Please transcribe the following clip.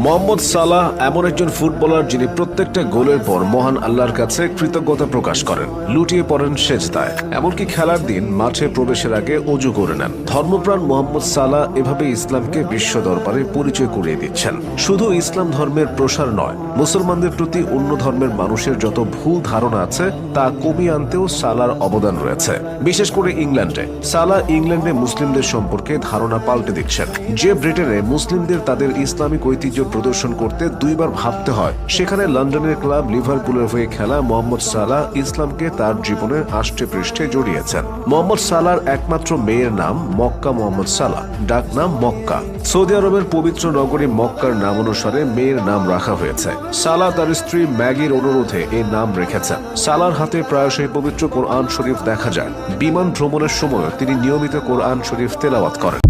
মোহাম্মদ সালাহ এমন একজন ফুটবলার যিনি প্রত্যেকটা গোলের পর মহান আল্লাহর কাছে কৃতজ্ঞতা প্রকাশ করেন, লুটিয়ে পড়েন সেজদায়, এমনকি খেলার দিন মাঠে প্রবেশের আগে অজু করে নেন। ধর্মপ্রাণ মোহাম্মদ সালাহ এভাবে ইসলামকে বিশ্ব দরবারে পরিচয় করিয়ে দিচ্ছেন। শুধু ইসলাম ধর্মের প্রসার নয়, মুসলমানদের প্রতি অন্য ধর্মের মানুষের যত ভুল ধারণা আছে তা কমিয়ে আনতেও সালাহর অবদান রয়েছে। বিশেষ করে ইংল্যান্ডে সালাহ ইংল্যান্ডে মুসলিমদের সম্পর্কে ধারণা পাল্টে দিচ্ছেন। যে ব্রিটেনে মুসলিমদের তাদের ইসলামিক ঐতিহ্য প্রদর্শন করতে দুইবার ভাবতে হয়, সেখানে লন্ডনের ক্লাব লিভারপুলের হয়ে খেলা মোহাম্মদ সালাহ ইসলামকে তার জীবনের আষ্টে পৃষ্ঠে জড়িয়েছেন। মোহাম্মদ সালাহর একমাত্র মেয়ের নাম মক্কা মোহাম্মদ সালাহ, ডাক নাম মক্কা। সৌদি আরবের পবিত্র নগরী মক্কার নাম অনুসারে মেয়ের নাম রাখা হয়েছে। সালাহ তার স্ত্রী ম্যাগির অনুরোধে এই নাম রেখেছেন। সালাহর হাতে প্রায়শই পবিত্র কোরআন শরীফ দেখা যায়। বিমান ভ্রমণের সময় তিনি নিয়মিত কোরআন শরীফ তেলাওয়াত করেন।